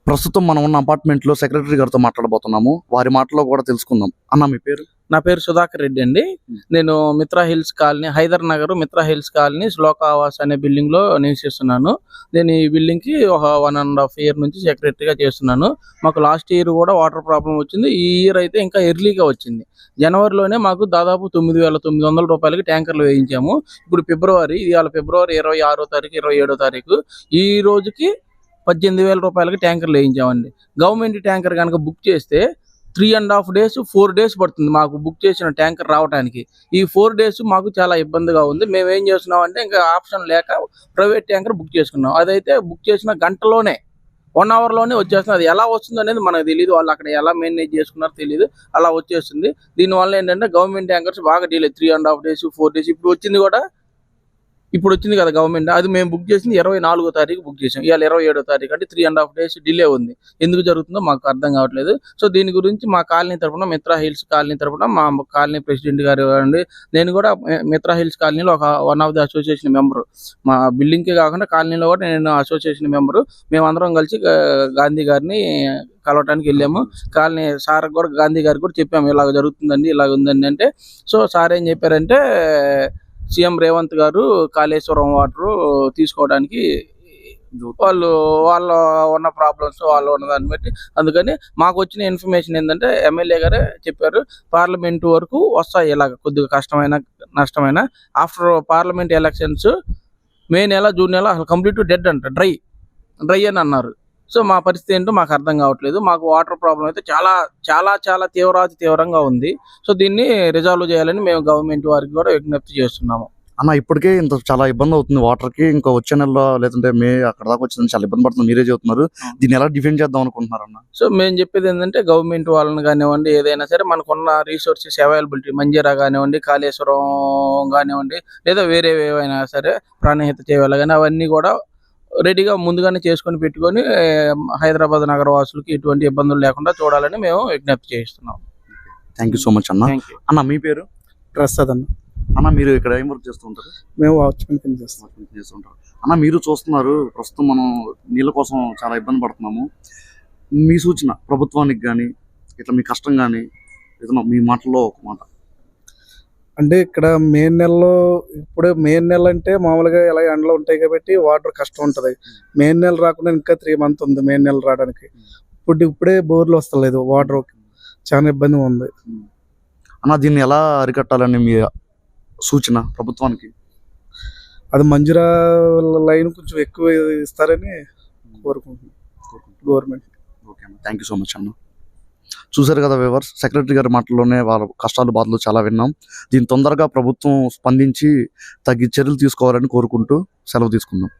ప్రస్తుతం మనం ఉన్న అపార్ట్మెంట్ లో సెక్రటరీ గారితో మాట్లాడబోతున్నాము. వారి మాటలో కూడా తెలుసుకుందాం. అన్న, మీ పేరు? నా పేరు సుధాకర్ రెడ్డి అండి. నేను Mitra Hills Colony, Hyder Nagar Mitra Hills Colony Shloka Awas అనే బిల్డింగ్ లో నివసిస్తున్నాను. నేను ఈ బిల్డింగ్ కి ఒక 1.5 ఇయర్ నుంచి సెక్రటరీగా చేస్తున్నాను. మాకు లాస్ట్ ఇయర్ కూడా వాటర్ ప్రాబ్లం వచ్చింది. ఈ ఇయర్ అయితే ఇంకా ఎర్లీగా వచ్చింది. జనవరిలోనే మాకు దాదాపు 9,900 రూపాయలకి ట్యాంకర్లు వేయించాము. ఇప్పుడు ఫిబ్రవరి 26వ తారీఖు 27వ తారీఖు ఈ రోజుకి 18,000 రూపాయలకి ట్యాంకర్లు వేయించామండి. గవర్నమెంట్ ట్యాంకర్ కనుక బుక్ చేస్తే 3.5 days 4 days పడుతుంది మాకు బుక్ చేసిన ట్యాంకర్ రావడానికి. ఈ 4 days మాకు చాలా ఇబ్బందిగా ఉంది. మేము ఏం చేస్తున్నాం అంటే ఇంకా ఆప్షన్ లేక ప్రైవేట్ ట్యాంకర్ బుక్ చేసుకున్నాం. అదైతే బుక్ చేసిన గంటలోనే 1 hour లోనే వచ్చేస్తుంది. అది ఎలా వస్తుంది అనేది మనకు తెలియదు. వాళ్ళు అక్కడ ఎలా మేనేజ్ చేసుకున్నారో తెలియదు, అలా వచ్చేస్తుంది. దీనివల్ల ఏంటంటే గవర్నమెంట్ ట్యాంకర్స్ బాగా డీలే 3.5 days 4 days. ఇప్పుడు వచ్చింది కదా గవర్నమెంట్, అది మేము బుక్ చేసింది 24వ తారీఖు బుక్ చేసాం. ఇవాళ 27వ తారీఖు, అంటే 3.5 days డిలే ఉంది. ఎందుకు జరుగుతుందో మాకు అర్థం కావట్లేదు. సో దీని గురించి మా కాలనీ తరఫున, మిత్రా హిల్స్ కాలనీ తరఫున మా కాలనీ ప్రెసిడెంట్ గారు అండి, నేను కూడా మిత్రా హిల్స్ కాలనీలో ఒక one of the association member. మా బిల్డింగ్కి కాకుండా కాలనీలో కూడా నేను అసోసియేషన్ మెంబరు. మేమందరం కలిసి గాంధీ గారిని కలవటానికి వెళ్ళాము. కాలనీ సార్ కూడా, గాంధీ గారికి కూడా చెప్పాము ఇలాగ జరుగుతుందండి, ఇలాగ ఉందండి అంటే. సో సార్ ఏం చెప్పారంటే, సీఎం రేవంత్ గారు కాళేశ్వరం వాటర్ తీసుకోవడానికి వాళ్ళ ఉన్న ప్రాబ్లమ్స్ వాళ్ళు ఉన్న దాన్ని బట్టి, అందుకని మాకు వచ్చిన ఇన్ఫర్మేషన్ ఏంటంటే ఎమ్మెల్యే గారే చెప్పారు పార్లమెంట్ వరకు వస్తాయి, ఇలాగ కొద్దిగా కష్టమైన నష్టమైన. ఆఫ్టర్ పార్లమెంట్ ఎలక్షన్స్ మే నెల జూన్ నెల అసలు కంప్లీట్ డెడ్ అంట, డ్రై అని అన్నారు. సో మా పరిస్థితి ఏంటో మాకు అర్థం కావట్లేదు. మాకు వాటర్ ప్రాబ్లం అయితే చాలా చాలా చాలా తీవ్రంగా ఉంది. సో దీన్ని రిజాల్వ్ చేయాలని మేము గవర్నమెంట్ వారికి కూడా విజ్ఞప్తి చేస్తున్నాము. అన్న, ఇప్పటికే ఇంత చాలా ఇబ్బంది అవుతుంది వాటర్ కి. ఇంకా వచ్చే నెలలో లేదంటే మే అక్కడ దాకా వచ్చిందని చాలా ఇబ్బంది పడుతుంది, మీరే చెబుతున్నారు. దీన్ని ఎలా డిఫెండ్ చేద్దాం అనుకుంటున్నారు అన్న? సో మేము చెప్పేది ఏంటంటే గవర్నమెంట్ వాళ్ళని కానివ్వండి, ఏదైనా సరే మనకున్న రీసోర్సెస్ అవైలబిలిటీ, మంజీరా కానివ్వండి, కాళేశ్వరం కానివ్వండి, లేదా వేరే ఏవైనా సరే ప్రాణహిత చేయాలి కానీ అవన్నీ కూడా రెడీగా ముందుగానే చేసుకొని పెట్టుకొని హైదరాబాద్ నగర వాసులకి ఎటువంటి ఇబ్బందులు లేకుండా చూడాలని మేము విజ్ఞప్తి చేస్తున్నాం. థ్యాంక్ యూ సో మచ్ అన్న. అన్న, మీ పేరు? ప్రసాద్ అన్న. అన్న, మీరు ఇక్కడ ఏం వర్క్ చేస్తూ ఉంటారు? మేము వాచ్మెన్ కింద చేస్తుంటారు. అన్న, మీరు చూస్తున్నారు ప్రస్తుతం మనం నీళ్ళ కోసం చాలా ఇబ్బంది పడుతున్నాము. మీ సూచన ప్రభుత్వానికి కానీ, ఇట్లా మీ కష్టం కానీ ఏదైనా మీ మాటల్లో ఒక మాట. అంటే ఇక్కడ మే నెలలో, ఇప్పుడే మే నెల అంటే మామూలుగా ఎలా ఎండలు ఉంటాయి కాబట్టి వాటర్ కష్టం ఉంటుంది. మే నెల రాకుండా ఇంకా 3 months ఉంది మే నెల రావడానికి. ఇప్పుడే బోర్లు వస్తలేదు, వాటర్ చాలా ఇబ్బంది ఉంది అన్న. దీన్ని ఎలా అరికట్టాలని మీ సూచన ప్రభుత్వానికి? అది మంజూరా లైన్ కొంచెం ఎక్కువ ఇస్తారని కోరుకుంటున్నాం గవర్నమెంట్. ఓకే అన్న, థ్యాంక్ యూ సో మచ్ అన్న. చూసారు కదా వ్యూవర్స్, సెక్రటరీ గారి మాటల్లోనే వాళ్ళ కష్టాలు బాధలు చాలా విన్నాం. దీన్ని తొందరగా ప్రభుత్వం స్పందించి తగ్గి చర్యలు తీసుకోవాలని కోరుకుంటూ సెలవు తీసుకుందాం.